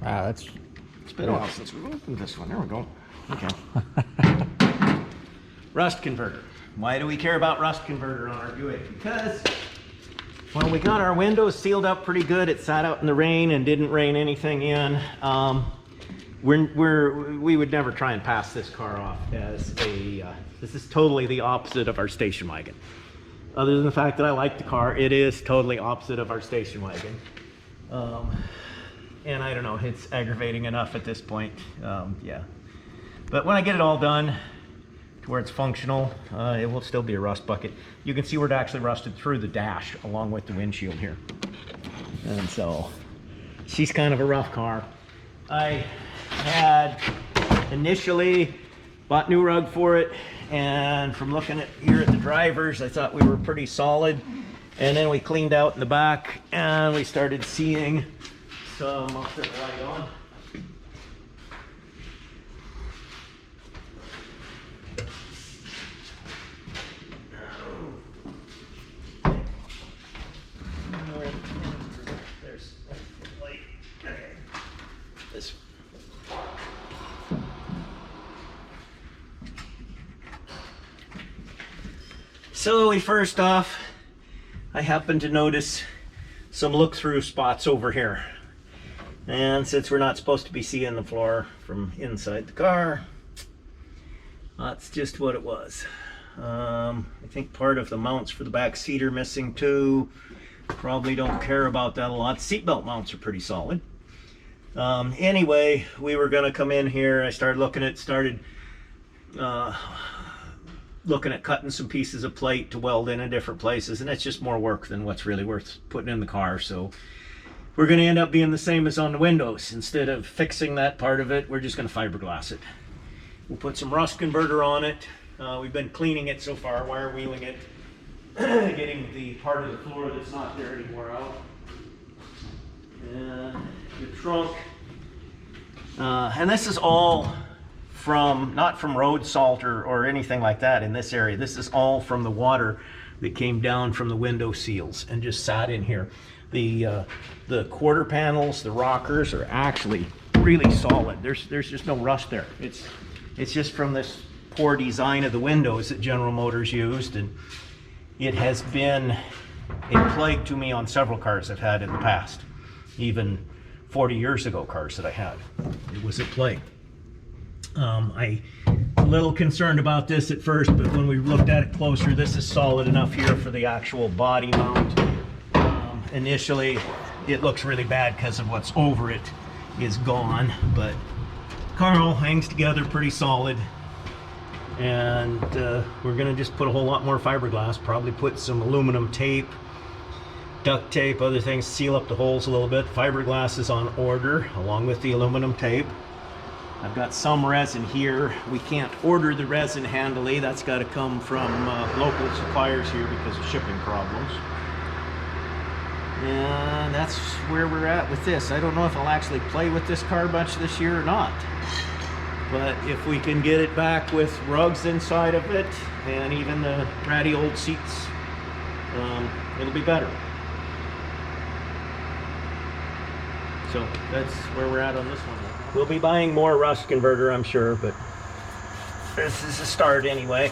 It's been a while since we've opened this one. There we go. Okay. Rust converter. Why do we care about rust converter on our Buick? Because when we got our windows sealed up pretty good, it sat out in the rain and didn't rain anything in. We would never try and pass this car off as a, this is totally the opposite of our station wagon. Other than the fact that I like the car, it is totally opposite of our station wagon. And I don't know, it's aggravating enough at this point, yeah. But when I get it all done to where it's functional, it will still be a rust bucket. You can see where it actually rusted through the dash along with the windshield here. And so, she's kind of a rough car. I had initially bought new rug for it, and from looking at here at the drivers, I thought we were pretty solid. And then we cleaned out in the back and we started seeing some, I'll turn the light on. There's the light. Okay. This. So first off, I happened to notice some look-through spots over here. And since we're not supposed to be seeing the floor from inside the car, that's just what it was. I think part of the mounts for the back seat are missing too. Probably don't care about that a lot. Seatbelt mounts are pretty solid. Anyway, we were gonna come in here. I started looking at cutting some pieces of plate to weld in different places, and it's just more work than what's really worth putting in the car. So we're going to end up being the same as on the windows. Instead of fixing that part of it, we're just going to fiberglass it. We'll put some rust converter on it. We've been cleaning it so far, wire wheeling it, getting the part of the floor that's not there anymore out. And the trunk, and this is all from, not from road salt or anything like that in this area. This is all from the water that came down from the window seals and just sat in here. The quarter panels, the rockers are actually really solid. There's just no rust there. It's just from this poor design of the windows that General Motors used, and it has been a plague to me on several cars I've had in the past. Even 40 years ago cars that I had. It was a plague. I'm a little concerned about this at first, but when we looked at it closer, this is solid enough here for the actual body mount. Initially, it looks really bad because of what's over it is gone, but car hangs together pretty solid. And we're gonna just put a whole lot more fiberglass, probably put some aluminum tape, duct tape, other things, seal up the holes a little bit. Fiberglass is on order along with the aluminum tape. I've got some resin here. We can't order the resin handily. That's got to come from local suppliers here because of shipping problems. And that's where we're at with this. I don't know if I'll actually play with this car much this year or not. But if we can get it back with rugs inside of it and even the ratty old seats, it'll be better. So that's where we're at on this one. We'll be buying more rust converter, I'm sure, but this is a start anyway.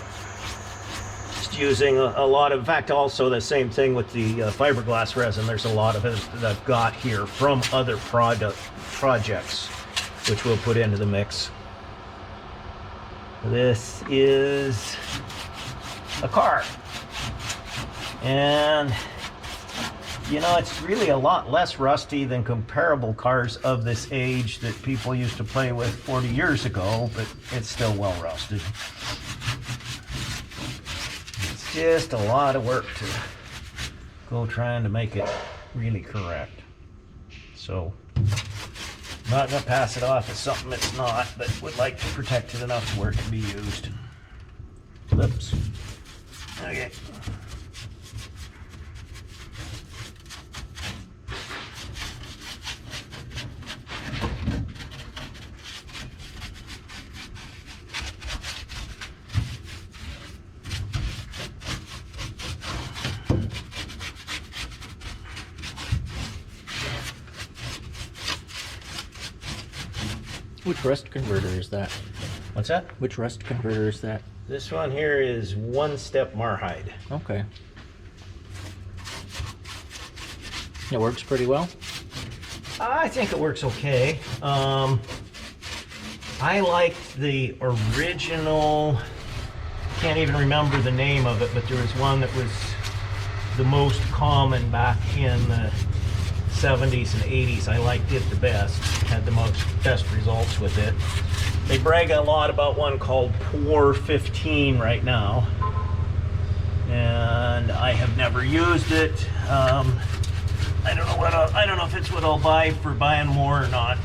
Just using a lot of, in fact, also the same thing with the fiberglass resin. There's a lot of it that I've got here from other projects, which we'll put into the mix. This is a car. And you know, it's really a lot less rusty than comparable cars of this age that people used to play with 40 years ago, but it's still well rusted. It's just a lot of work to go trying to make it really correct. So, I'm not going to pass it off as something it's not, but would like to protect it enough to where it can be used. Whoops. Okay. Which rust converter is that? What's that? Which rust converter is that? This one here is one-step Marhide. Okay. It works pretty well? I think it works okay. I liked the original, can't even remember the name of it, but there was one that was the most common back in the 70s and 80s. I liked it the best, had the best results with it. They brag a lot about one called Pour 15 right now, and I have never used it. I don't know I don't know if it's what I'll buy for buying more or not.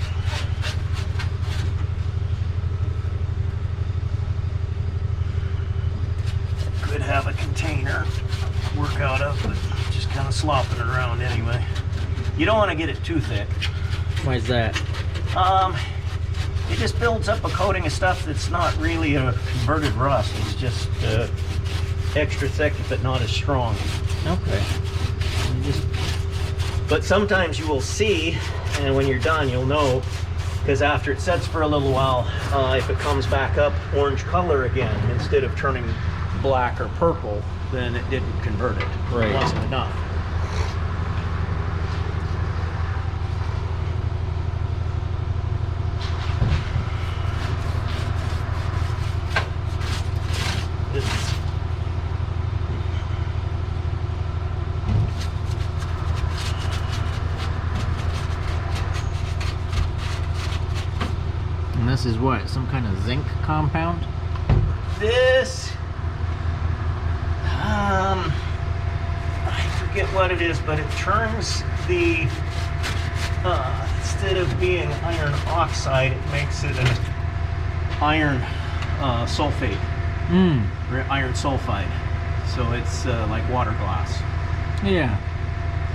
Could have a container to work out of, but just kind of slopping it around anyway. You don't want to get it too thick. Why is that? It just builds up a coating of stuff that's not really a converted rust. It's just extra thick, but not as strong. Okay. But sometimes you will see, and when you're done, you'll know, because after it sets for a little while, if it comes back up orange color again, instead of turning black or purple, then it didn't convert it. Right. It wasn't enough. And this is what? Some kind of zinc compound? This, I forget what it is, but it turns the, instead of being iron oxide, it makes it an iron sulfate, or iron sulfide. So it's like water glass. Yeah.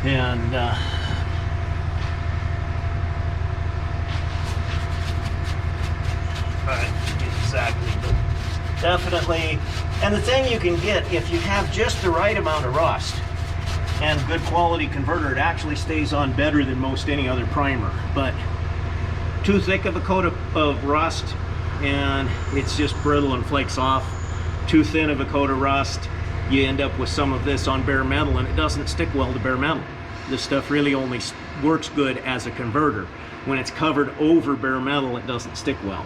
And exactly, but definitely. And the thing you can get, if you have just the right amount of rust and good quality converter, it actually stays on better than most any other primer. But too thick of a coat of rust and it's just brittle and flakes off. Too thin of a coat of rust, you end up with some of this on bare metal, and it doesn't stick well to bare metal. This stuff really only works good as a converter. When it's covered over bare metal, it doesn't stick well.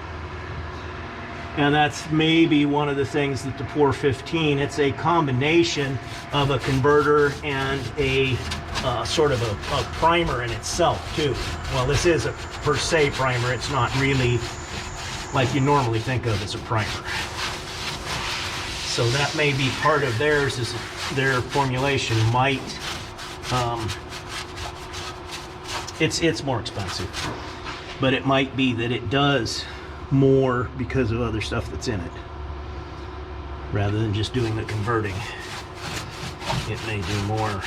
And that's maybe one of the things that the Pour 15, it's a combination of a converter and a sort of a primer in itself too. Well, this is a per se primer. It's not really like you normally think of as a primer. So that may be part of theirs, is their formulation might, it's more expensive, but it might be that it does more because of other stuff that's in it, rather than just doing the converting. It may do more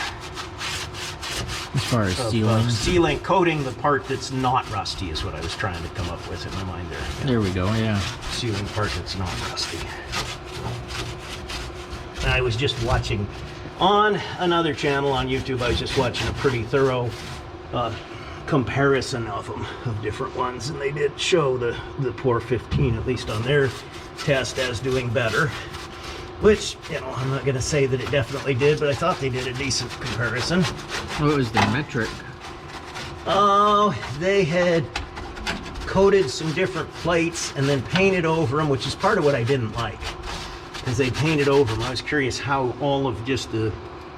as far as sealing, coating the part that's not rusty is what I was trying to come up with in my mind there. Yeah. There we go, yeah. Sealing part that's not rusty. I was just watching on another channel on YouTube, I was just watching a pretty thorough comparison of them, of different ones, and they did show the Pour 15, at least on their test, as doing better, which, you know, I'm not going to say that it definitely did, but I thought they did a decent comparison. What was the metric? Oh, they had coated some different plates and then painted over them, which is part of what I didn't like, is they painted over them. I was curious how all of just the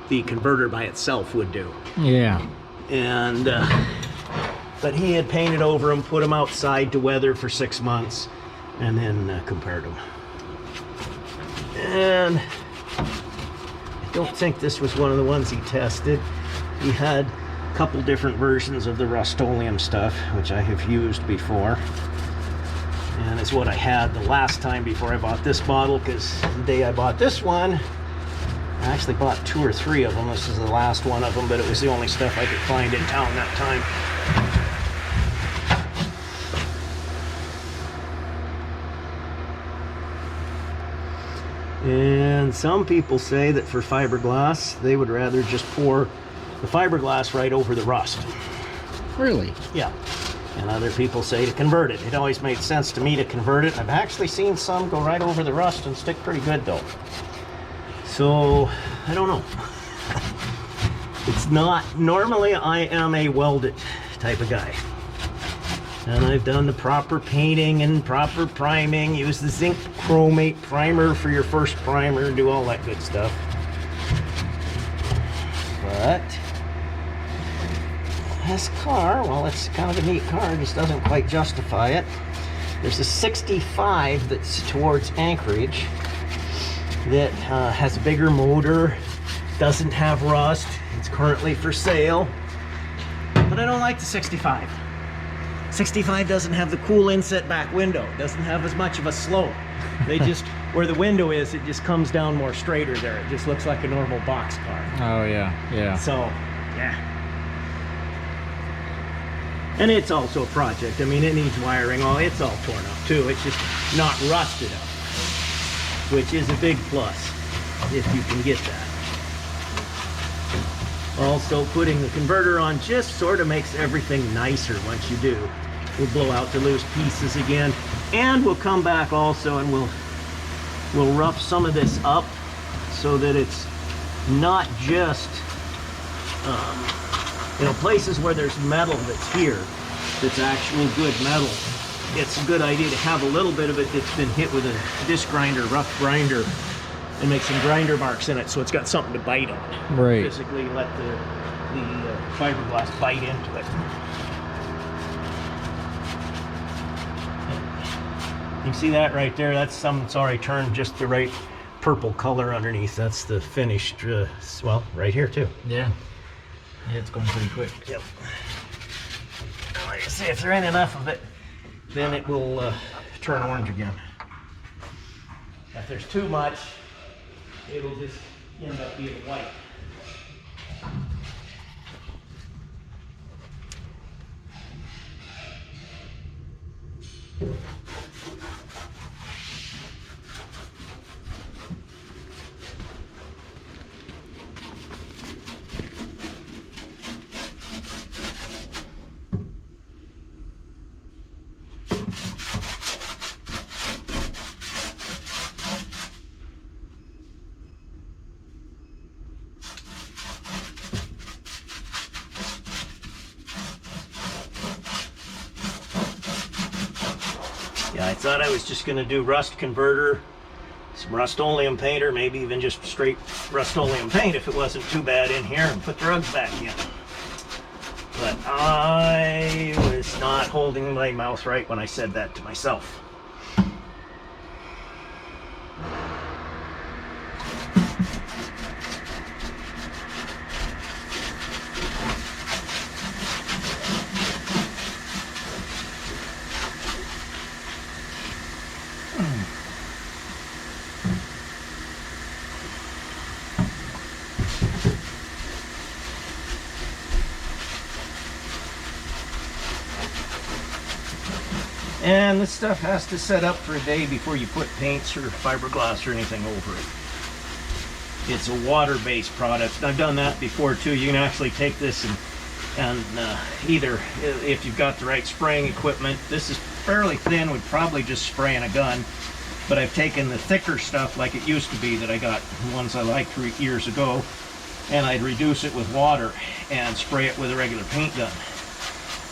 converter by itself would do. Yeah. And but he had painted over them, put them outside to weather for 6 months, and then compared them. And I don't think this was one of the ones he tested. He had a couple different versions of the Rust-Oleum stuff, which I have used before. And it's what I had the last time before I bought this bottle, because the day I bought this one, I actually bought 2 or 3 of them. This is the last one of them, but it was the only stuff I could find in town that time. And some people say that for fiberglass, they would rather just pour the fiberglass right over the rust. Really? Yeah. And other people say to convert it. It always made sense to me to convert it. I've actually seen some go right over the rust and stick pretty good though. So, I don't know. It's not, normally I am a weld it type of guy. And I've done the proper painting and proper priming, use the zinc chromate primer for your first primer, do all that good stuff. But this car, well, it's kind of a neat car, it just doesn't quite justify it. There's a 65 that's towards Anchorage that has a bigger motor, doesn't have rust, it's currently for sale, but I don't like the 65. 65 doesn't have the cool inset back window, doesn't have as much of a slope. They just, where the window is, it just comes down more straighter there. It just looks like a normal box car. Oh yeah, yeah. So, yeah. And it's also a project. I mean, it needs wiring. Oh, it's all torn up too. It's just not rusted up, which is a big plus if you can get that. Also, putting the converter on just sort of makes everything nicer once you do. We'll blow out the loose pieces again, and we'll come back also and we'll rough some of this up so that it's not just you know, places where there's metal that's here, that's actual good metal. It's a good idea to have a little bit of it that's been hit with a disc grinder, rough grinder, and make some grinder marks in it so it's got something to bite on. Right. Physically let the fiberglass bite into it. You see that right there? That's some that's already turned just the right purple color underneath. That's the finished, well, right here too. Yeah. Yeah, it's going pretty quick. Yep. Like I say, if there ain't enough of it, then it will turn orange again. If there's too much, it'll just end up being white. Yeah, I thought I was just going to do rust converter, some Rust-Oleum painter, maybe even just straight Rust-Oleum paint if it wasn't too bad in here, and put the rugs back in. But I was not holding my mouth right when I said that to myself. And this stuff has to set up for a day before you put paints or fiberglass or anything over it. It's a water-based product. I've done that before too. You can actually take this and either, if you've got the right spraying equipment, this is fairly thin, would probably just spray in a gun. But I've taken the thicker stuff like it used to be that I got, the ones I liked years ago, and I'd reduce it with water and spray it with a regular paint gun,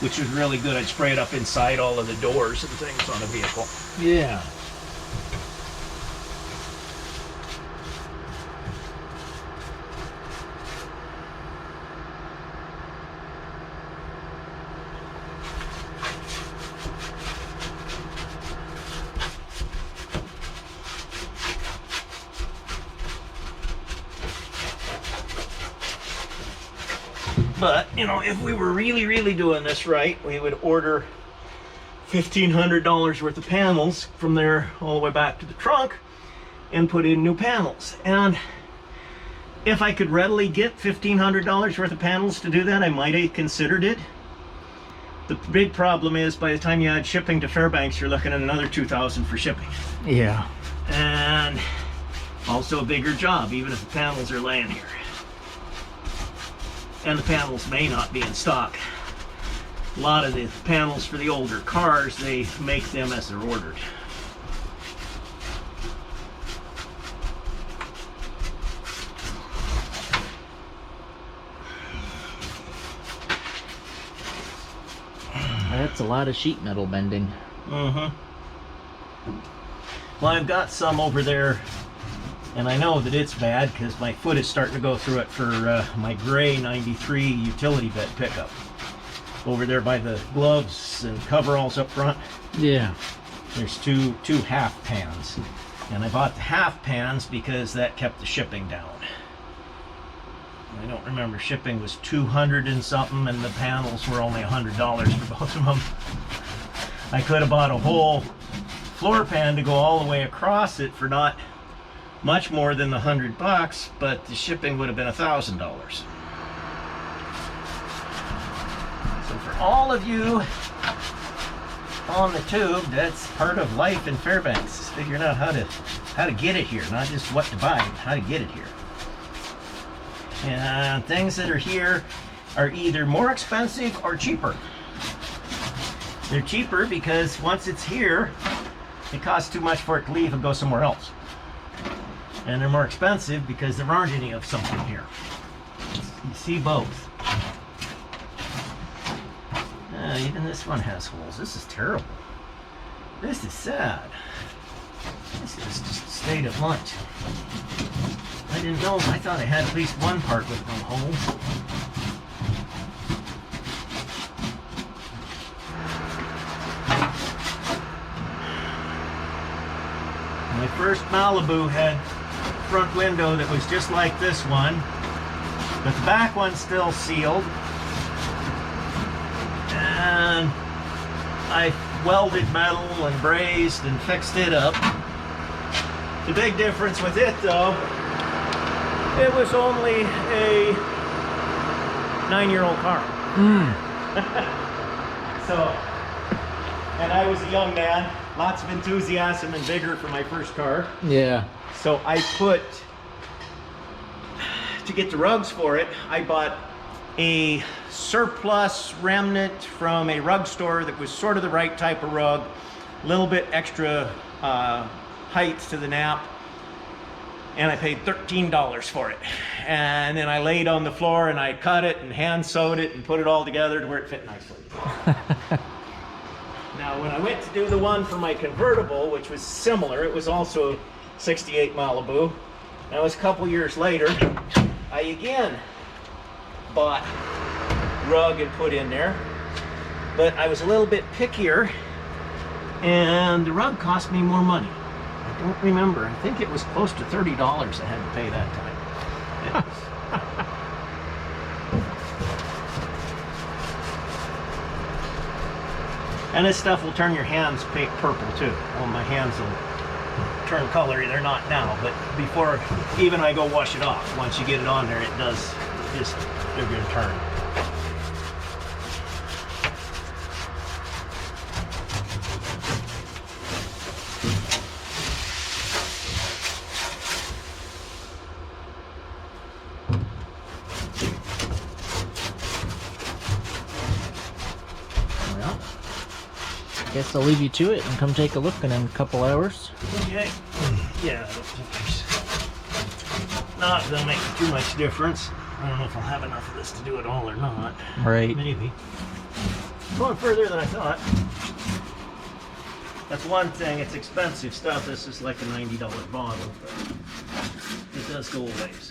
which was really good. I'd spray it up inside all of the doors and things on a vehicle. Yeah. But, you know, if we were really doing this right, we would order $1,500 worth of panels from there all the way back to the trunk and put in new panels. And if I could readily get $1,500 worth of panels to do that, I might have considered it. The big problem is by the time you add shipping to Fairbanks, you're looking at another $2,000 for shipping. Yeah. And also a bigger job, even if the panels are laying here. And the panels may not be in stock. A lot of the panels for the older cars, they make them as they're ordered. That's a lot of sheet metal bending. Mm-hmm. Well, I've got some over there, and I know that it's bad because my foot is starting to go through it for my gray 93 utility bed pickup. Over there by the gloves and coveralls up front, Yeah. there's two half pans. And I bought the half pans because that kept the shipping down. I don't remember, shipping was 200 and something, and the panels were only $100 for both of them. I could have bought a whole floor pan to go all the way across it for not much more than the $100, but the shipping would have been $1,000. So for all of you on the tube, that's part of life in Fairbanks, is figuring out how to get it here, not just what to buy, but how to get it here. And things that are here are either more expensive or cheaper. They're cheaper because once it's here, it costs too much for it to leave and go somewhere else. And they're more expensive because there aren't any of something here. You see both. Even this one has holes. This is terrible. This is sad. This is just a state of lunch. I didn't know. I thought I had at least one part with no holes. My first Malibu had a front window that was just like this one, but the back one's still sealed. And I welded metal and brazed and fixed it up. The big difference with it, though, it was only a 9-year-old car. So, and I was a young man, lots of enthusiasm and vigor for my first car. Yeah. So I put, to get the rugs for it, I bought a surplus remnant from a rug store that was sort of the right type of rug, a little bit extra height to the nap, and I paid $13 for it. And then I laid on the floor and I cut it and hand sewed it and put it all together to where it fit nicely. Now when I went to do the one for my convertible, which was similar, it was also a 68 Malibu. That was a couple years later. I again bought rug and put in there, but I was a little bit pickier and the rug cost me more money. I don't remember. I think it was close to $30 I had to pay that time. And this stuff will turn your hands purple too. Well, my hands will turn color. They're not now, but before even I go wash it off, once you get it on there, it does just, they're going to turn. Well, guess I'll leave you to it and come take a look in a couple hours. Okay. Yeah, I don't think there's not going to make too much difference. I don't know if I'll have enough of this to do it all or not. Right. Maybe. Going further than I thought. That's one thing. It's expensive stuff. This is like a $90 bottle, but it does go a ways.